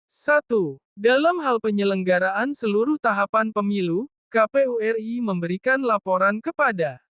1. Dalam hal penyelenggaraan seluruh tahapan pemilu, KPU RI memberikan laporan kepada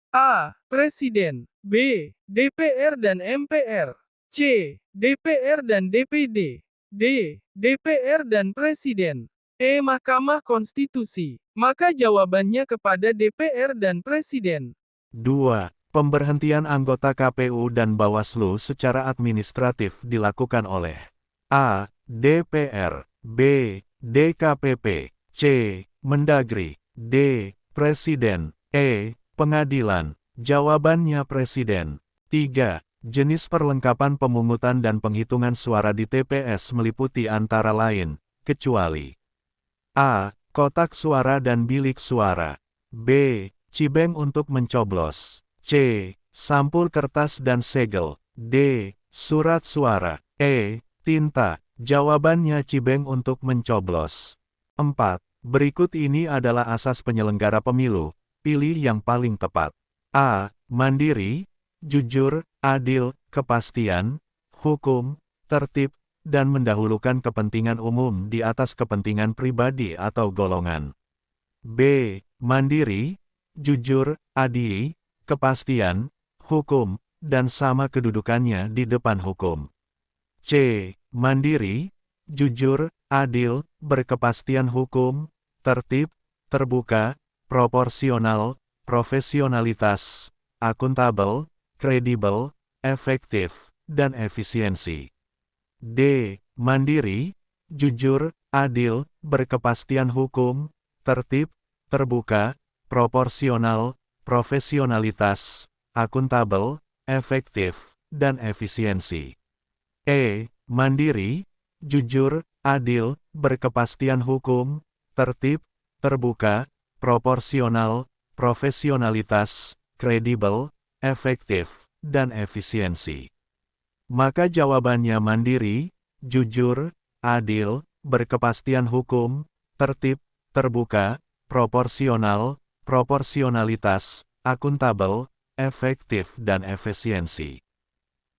A. Presiden, B. DPR dan MPR, C. DPR dan DPD, D. DPR dan Presiden, E. Mahkamah Konstitusi. Maka jawabannya kepada DPR dan Presiden. 2. Pemberhentian anggota KPU dan Bawaslu secara administratif dilakukan oleh A. DPR, B. DKPP, C. Mendagri, D. Presiden, E. Pengadilan. Jawabannya Presiden. 3. Jenis perlengkapan pemungutan dan penghitungan suara di TPS meliputi antara lain, kecuali A. Kotak suara dan bilik suara, B. Cibeng untuk mencoblos, C. Sampul kertas dan segel, D. Surat suara, E. Tinta. Jawabannya cibeng untuk mencoblos. 4. Berikut ini adalah asas penyelenggara pemilu. Pilih yang paling tepat. A. Mandiri, jujur, adil, kepastian, hukum, tertib, dan mendahulukan kepentingan umum di atas kepentingan pribadi atau golongan. B. Mandiri, jujur, adil, kepastian, hukum, dan sama kedudukannya di depan hukum. C. Mandiri, jujur, adil, berkepastian hukum, tertib, terbuka, proporsional, profesionalitas, akuntabel, kredibel, efektif, dan efisiensi. D. Mandiri, jujur, adil, berkepastian hukum, tertib, terbuka, proporsional, profesionalitas, akuntabel, efektif, dan efisiensi. E. Mandiri, jujur, adil, berkepastian hukum, tertib, terbuka, proporsional, profesionalitas, kredibel, efektif, dan efisiensi. Maka jawabannya mandiri, jujur, adil, berkepastian hukum, tertib, terbuka, proporsional, proporsionalitas, akuntabel, efektif dan efisiensi.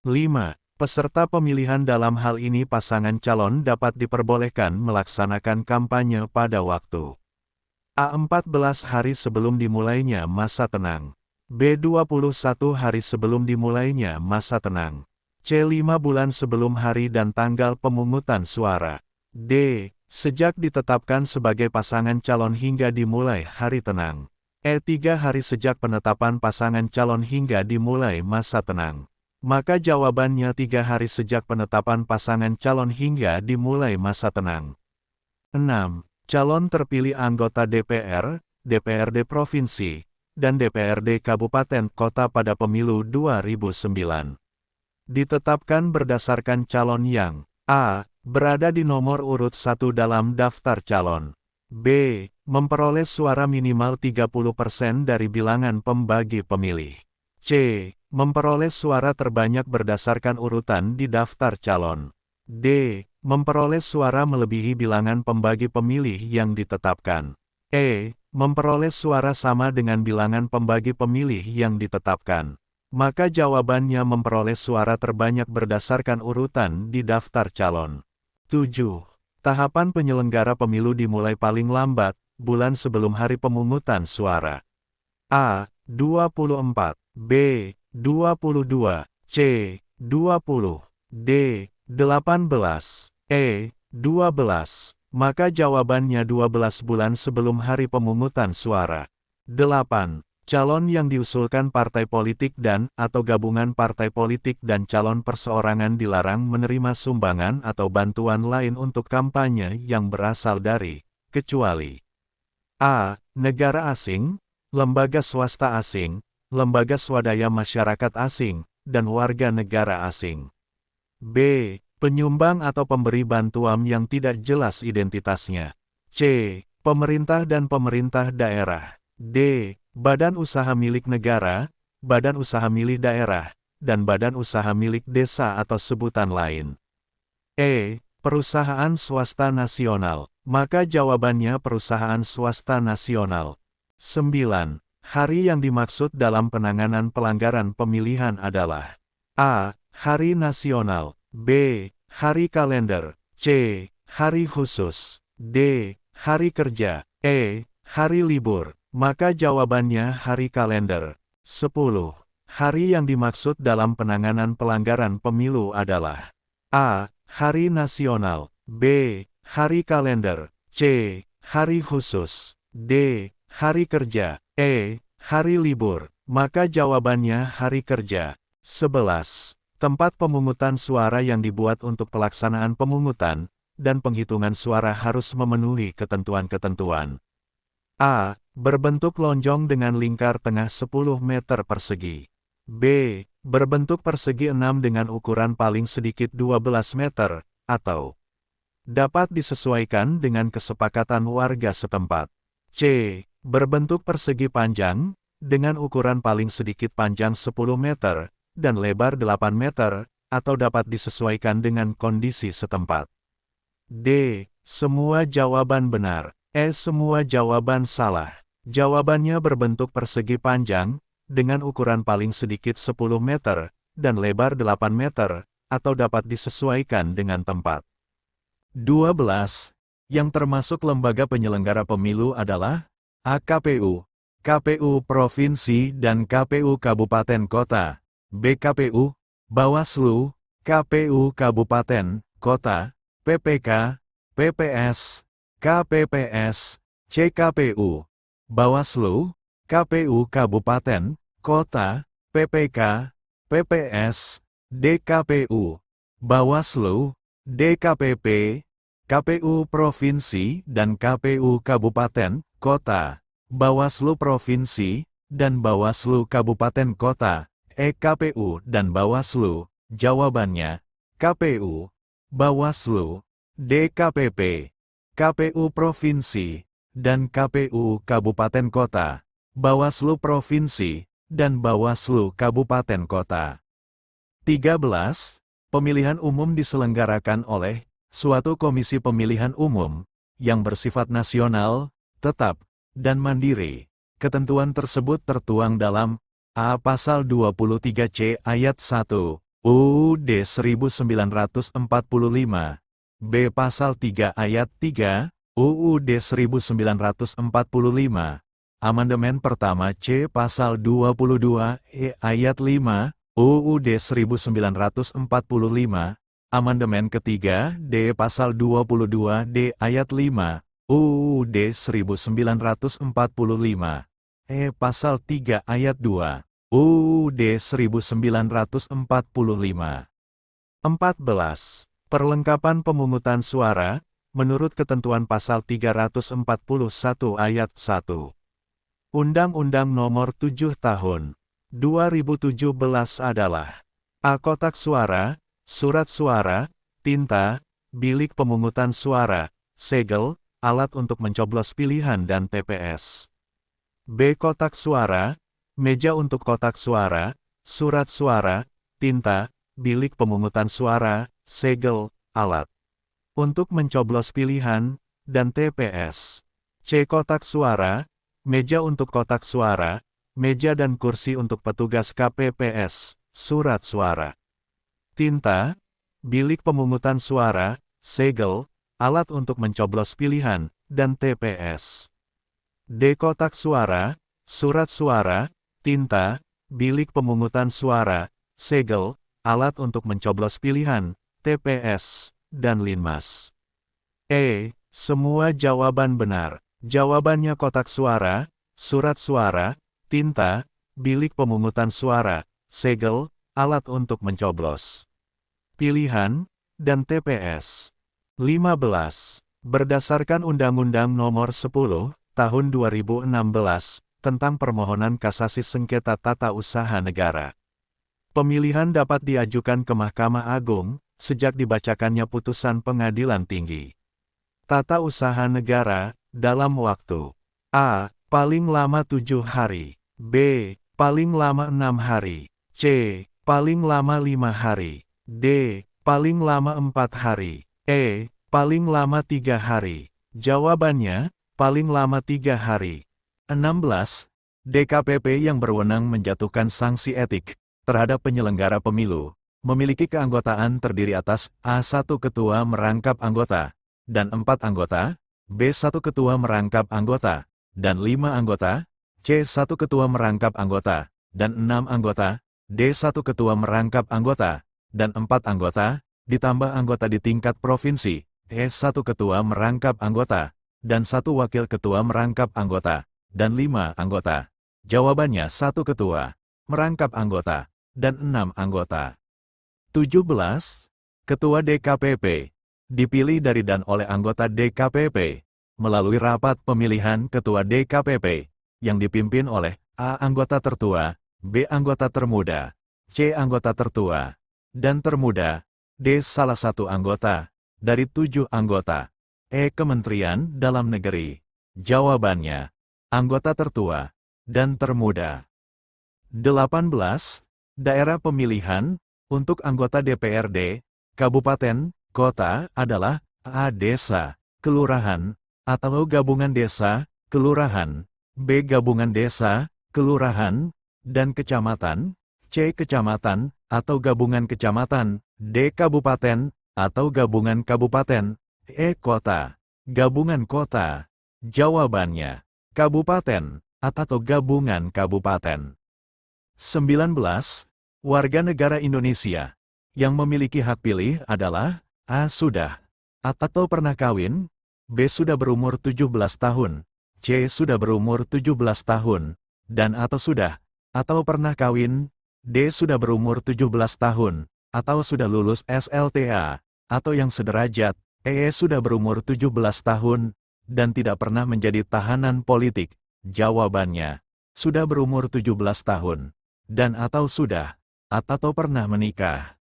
5. Peserta pemilihan dalam hal ini pasangan calon dapat diperbolehkan melaksanakan kampanye pada waktu A. 14 hari sebelum dimulainya masa tenang, B. 21 hari sebelum dimulainya masa tenang, C. 5 bulan sebelum hari dan tanggal pemungutan suara, D. Sejak ditetapkan sebagai pasangan calon hingga dimulai hari tenang, E. 3 hari sejak penetapan pasangan calon hingga dimulai masa tenang. Maka jawabannya 3 hari sejak penetapan pasangan calon hingga dimulai masa tenang. 6. Calon terpilih anggota DPR, DPRD Provinsi, dan DPRD Kabupaten Kota pada pemilu 2009. Ditetapkan berdasarkan calon yang A. Berada di nomor urut 1 dalam daftar calon, B. Memperoleh suara minimal 30% dari bilangan pembagi pemilih, C. Memperoleh suara terbanyak berdasarkan urutan di daftar calon, D. Memperoleh suara melebihi bilangan pembagi pemilih yang ditetapkan, E. Memperoleh suara sama dengan bilangan pembagi pemilih yang ditetapkan. Maka jawabannya memperoleh suara terbanyak berdasarkan urutan di daftar calon. 7. Tahapan penyelenggara pemilu dimulai paling lambat, bulan sebelum hari pemungutan suara. A. 24, B. 22, C. 20, D. 18, E. 12. Maka jawabannya 12 bulan sebelum hari pemungutan suara. 8. Calon yang diusulkan partai politik dan atau gabungan partai politik dan calon perseorangan dilarang menerima sumbangan atau bantuan lain untuk kampanye yang berasal dari, kecuali A. Negara asing, lembaga swasta asing, lembaga swadaya masyarakat asing, dan warga negara asing. B. Penyumbang atau pemberi bantuan yang tidak jelas identitasnya. C. Pemerintah dan pemerintah daerah. D. Badan usaha milik negara, badan usaha milik daerah, dan badan usaha milik desa atau sebutan lain. E. Perusahaan swasta nasional. Maka jawabannya perusahaan swasta nasional. 9. Hari yang dimaksud dalam penanganan pelanggaran pemilihan adalah A. Hari nasional, B. Hari kalender, C. hari khusus, D. hari kerja, E. hari libur. Maka jawabannya hari kalender. 10. Hari yang dimaksud dalam penanganan pelanggaran pemilu adalah A. Hari nasional, B. Hari kalender, C. Hari khusus, D. Hari kerja, E. Hari libur. Maka jawabannya hari kerja. 11. Tempat pemungutan suara yang dibuat untuk pelaksanaan pemungutan dan penghitungan suara harus memenuhi ketentuan-ketentuan. A. Berbentuk lonjong dengan lingkar tengah 10 meter persegi. B. Berbentuk persegi 6 dengan ukuran paling sedikit 12 meter, atau dapat disesuaikan dengan kesepakatan warga setempat. C. Berbentuk persegi panjang, dengan ukuran paling sedikit panjang 10 meter, dan lebar 8 meter, atau dapat disesuaikan dengan kondisi setempat. D. Semua jawaban benar. E. Semua jawaban salah. Jawabannya berbentuk persegi panjang, dengan ukuran paling sedikit 10 meter, dan lebar 8 meter, atau dapat disesuaikan dengan tempat. 12. Yang termasuk lembaga penyelenggara pemilu adalah A. KPU, KPU Provinsi dan KPU Kabupaten Kota, B. KPU, Bawaslu, KPU Kabupaten, Kota, PPK, PPS, KPPS, C. KPU, Bawaslu, KPU Kabupaten, Kota, PPK, PPS, DKPU, Bawaslu, DKPP, KPU Provinsi dan KPU Kabupaten, Kota, Bawaslu Provinsi, dan Bawaslu Kabupaten Kota, KPU dan Bawaslu. Jawabannya, KPU, Bawaslu, DKPP, KPU Provinsi, dan KPU Kabupaten Kota, Bawaslu Provinsi, dan Bawaslu Kabupaten Kota. 13. Pemilihan umum diselenggarakan oleh suatu komisi pemilihan umum yang bersifat nasional, tetap, dan mandiri. Ketentuan tersebut tertuang dalam A. Pasal 23C Ayat 1, UUD 1945, B. Pasal 3 Ayat 3, UUD 1945, Amandemen pertama C. Pasal 22E Ayat 5, UUD 1945, Amandemen ketiga D. Pasal 22D Ayat 5, UUD 1945, Pasal 3 Ayat 2, UUD 1945. 14. Perlengkapan pemungutan suara, menurut ketentuan Pasal 341 Ayat 1. Undang-Undang Nomor 7 Tahun 2017 adalah A. Kotak suara, surat suara, tinta, bilik pemungutan suara, segel, alat untuk mencoblos pilihan dan TPS. B. Kotak suara, meja untuk kotak suara, surat suara, tinta, bilik pemungutan suara, segel, alat untuk mencoblos pilihan, dan TPS. C. Kotak suara, meja untuk kotak suara, meja dan kursi untuk petugas KPPS, surat suara. Tinta, bilik pemungutan suara, segel, alat untuk mencoblos pilihan, dan TPS. D. Kotak suara, surat suara, tinta, bilik pemungutan suara, segel, alat untuk mencoblos pilihan, TPS, dan Linmas. E. Semua jawaban benar. Jawabannya kotak suara, surat suara, tinta, bilik pemungutan suara, segel, alat untuk mencoblos pilihan, dan TPS. 15. Berdasarkan Undang-Undang Nomor 10, Tahun 2016, tentang permohonan kasasi sengketa tata usaha negara. Pemilihan dapat diajukan ke Mahkamah Agung, sejak dibacakannya putusan pengadilan tinggi. Tata usaha negara, dalam waktu A. Paling lama 7 hari, B. Paling lama 6 hari, C. Paling lama 5 hari, D. Paling lama 4 hari, E. Paling lama 3 hari. Jawabannya, paling lama 3 hari. 16. DKPP yang berwenang menjatuhkan sanksi etik terhadap penyelenggara pemilu, memiliki keanggotaan terdiri atas A1 Ketua merangkap anggota, dan 4 anggota, B1 ketua merangkap anggota, dan 5 anggota, C1 ketua merangkap anggota, dan 6 anggota, D1 ketua merangkap anggota, dan 4 anggota, ditambah anggota di tingkat provinsi, E1 ketua merangkap anggota, dan 1 wakil ketua merangkap anggota, dan 5 anggota. Jawabannya 1 ketua merangkap anggota, dan 6 anggota. 17. Ketua DKPP dipilih dari dan oleh anggota DKPP melalui rapat pemilihan ketua DKPP yang dipimpin oleh A. Anggota tertua, B. Anggota termuda, C. Anggota tertua, dan termuda, D. Salah satu anggota dari 7 anggota. E. Kementerian Dalam Negeri. Jawabannya, anggota tertua dan termuda. 18. Daerah pemilihan untuk anggota DPRD, Kabupaten, Kota adalah A. Desa, Kelurahan, atau gabungan desa, kelurahan, B. Gabungan desa, kelurahan, dan kecamatan, C. Kecamatan, atau gabungan kecamatan, D. Kabupaten, atau gabungan kabupaten, E. Kota, gabungan kota. Jawabannya, kabupaten, atau gabungan kabupaten. 19. Warga negara Indonesia yang memiliki hak pilih adalah A. Sudah atau pernah kawin, B. Sudah berumur 17 tahun, C. Sudah berumur 17 tahun, dan atau sudah atau pernah kawin, D. Sudah berumur 17 tahun, atau sudah lulus SLTA, atau yang sederajat, E. Sudah berumur 17 tahun, dan tidak pernah menjadi tahanan politik. Jawabannya, sudah berumur 17 tahun, dan atau sudah, atau pernah menikah.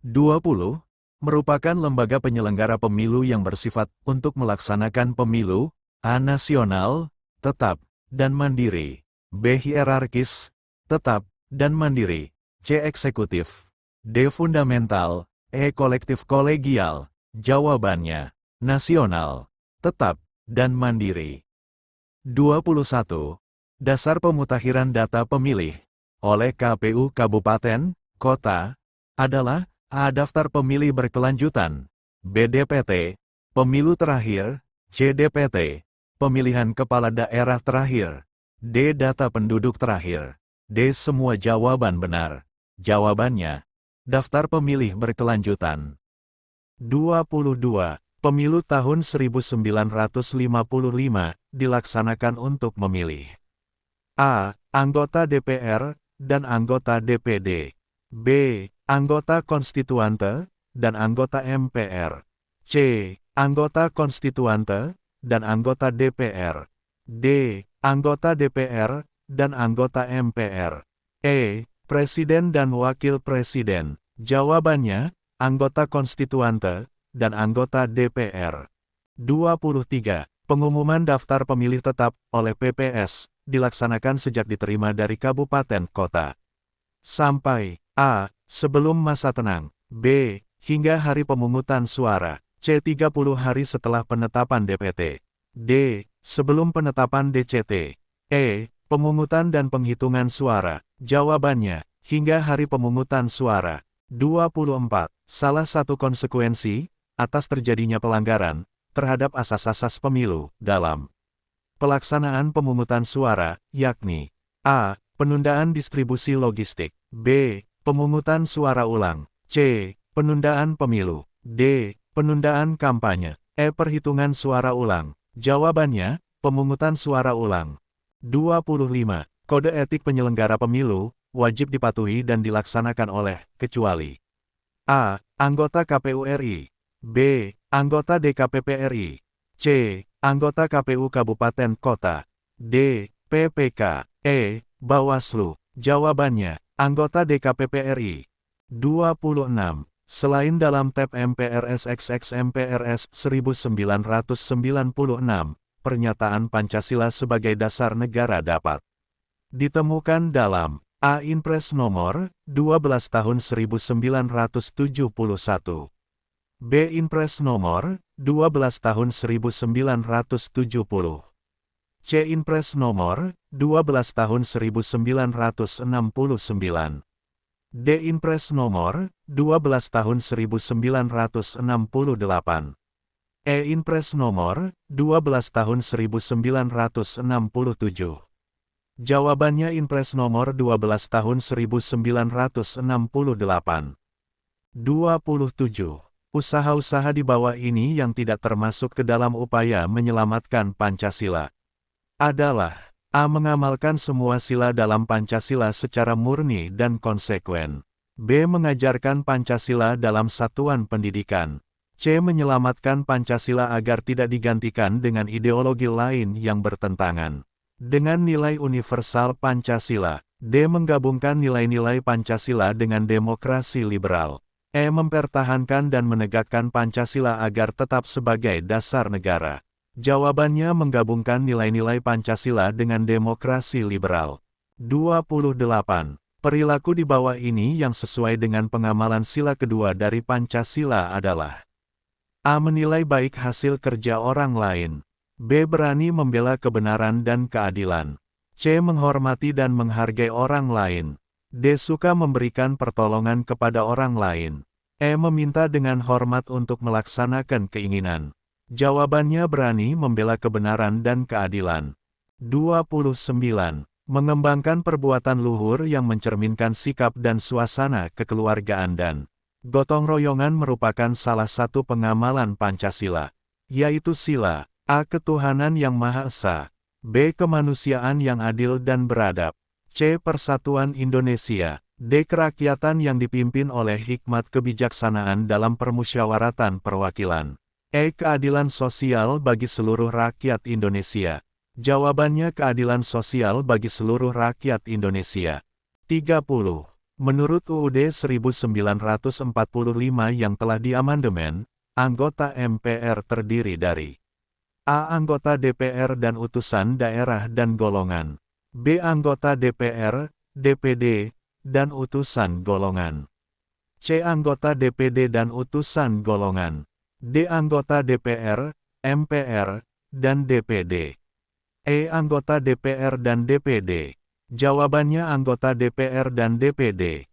20. Merupakan lembaga penyelenggara pemilu yang bersifat untuk melaksanakan pemilu, A. Nasional, tetap, dan mandiri, B. Hierarkis, tetap, dan mandiri, C. Eksekutif, D. Fundamental, E. Kolektif kolegial. Jawabannya, nasional, tetap, dan mandiri. 21. Dasar pemutakhiran data pemilih oleh KPU Kabupaten, Kota, adalah A. Daftar pemilih berkelanjutan, B. DPT, pemilu terakhir, C. DPT, pemilihan kepala daerah terakhir, D. Data penduduk terakhir, D. Semua jawaban benar. Jawabannya, daftar pemilih berkelanjutan. 22. Pemilu tahun 1955 dilaksanakan untuk memilih A. Anggota DPR dan anggota DPD, B. Anggota konstituante dan anggota MPR, C. Anggota konstituante dan anggota DPR, D. Anggota DPR dan anggota MPR, E. Presiden dan wakil presiden. Jawabannya, anggota konstituante dan anggota DPR. 23. Pengumuman daftar pemilih tetap oleh PPS dilaksanakan sejak diterima dari kabupaten kota sampai A. Sebelum masa tenang, B. Hingga hari pemungutan suara, C. 30 hari setelah penetapan DPT, D. Sebelum penetapan DCT, E. Pemungutan dan penghitungan suara. Jawabannya, hingga hari pemungutan suara. 24. Salah satu konsekuensi atas terjadinya pelanggaran terhadap asas-asas pemilu dalam pelaksanaan pemungutan suara, yakni A. Penundaan distribusi logistik, B. Pemungutan suara ulang, C. Penundaan pemilu, D. Penundaan kampanye, E. Perhitungan suara ulang. Jawabannya, pemungutan suara ulang. 25. Kode etik penyelenggara pemilu wajib dipatuhi dan dilaksanakan oleh, kecuali A. Anggota KPU RI, B. Anggota DKPP RI, C. Anggota KPU Kabupaten Kota, D. PPK, E. Bawaslu. Jawabannya, anggota DKPP RI. 26. Selain dalam tab MPRS XX MPRS 1996, pernyataan Pancasila sebagai dasar negara dapat ditemukan dalam A. Inpres nomor 12 tahun 1971, B. Inpres nomor 12 tahun 1970, C. Inpres nomor 12 tahun 1969, D. Inpres nomor 12 tahun 1968, Inpres nomor 12 tahun 1967. Jawabannya Inpres nomor 12 tahun 1968. 27. Usaha-usaha di bawah ini yang tidak termasuk ke dalam upaya menyelamatkan Pancasila adalah A. Mengamalkan semua sila dalam Pancasila secara murni dan konsekuen. B. Mengajarkan Pancasila dalam satuan pendidikan. C. Menyelamatkan Pancasila agar tidak digantikan dengan ideologi lain yang bertentangan dengan nilai universal Pancasila. D. Menggabungkan nilai-nilai Pancasila dengan demokrasi liberal. E. Mempertahankan dan menegakkan Pancasila agar tetap sebagai dasar negara. Jawabannya menggabungkan nilai-nilai Pancasila dengan demokrasi liberal. 28. Perilaku di bawah ini yang sesuai dengan pengamalan sila kedua dari Pancasila adalah A. Menilai baik hasil kerja orang lain. B. Berani membela kebenaran dan keadilan. C. Menghormati dan menghargai orang lain. D. Suka memberikan pertolongan kepada orang lain. E. Meminta dengan hormat untuk melaksanakan keinginan. Jawabannya berani membela kebenaran dan keadilan. 29. Mengembangkan perbuatan luhur yang mencerminkan sikap dan suasana kekeluargaan dan gotong royongan merupakan salah satu pengamalan Pancasila, yaitu sila A. Ketuhanan yang Maha Esa. B. Kemanusiaan yang adil dan beradab. C. Persatuan Indonesia. D. Kerakyatan yang dipimpin oleh hikmat kebijaksanaan dalam permusyawaratan perwakilan. E. Keadilan sosial bagi seluruh rakyat Indonesia. Jawabannya keadilan sosial bagi seluruh rakyat Indonesia. 30. Menurut UUD 1945 yang telah diamandemen, anggota MPR terdiri dari A. Anggota DPR dan utusan daerah dan golongan. B. Anggota DPR, DPD, dan utusan golongan. C. Anggota DPD dan utusan golongan. D. Anggota DPR, MPR, dan DPD. E. Anggota DPR dan DPD. Jawabannya anggota DPR dan DPD.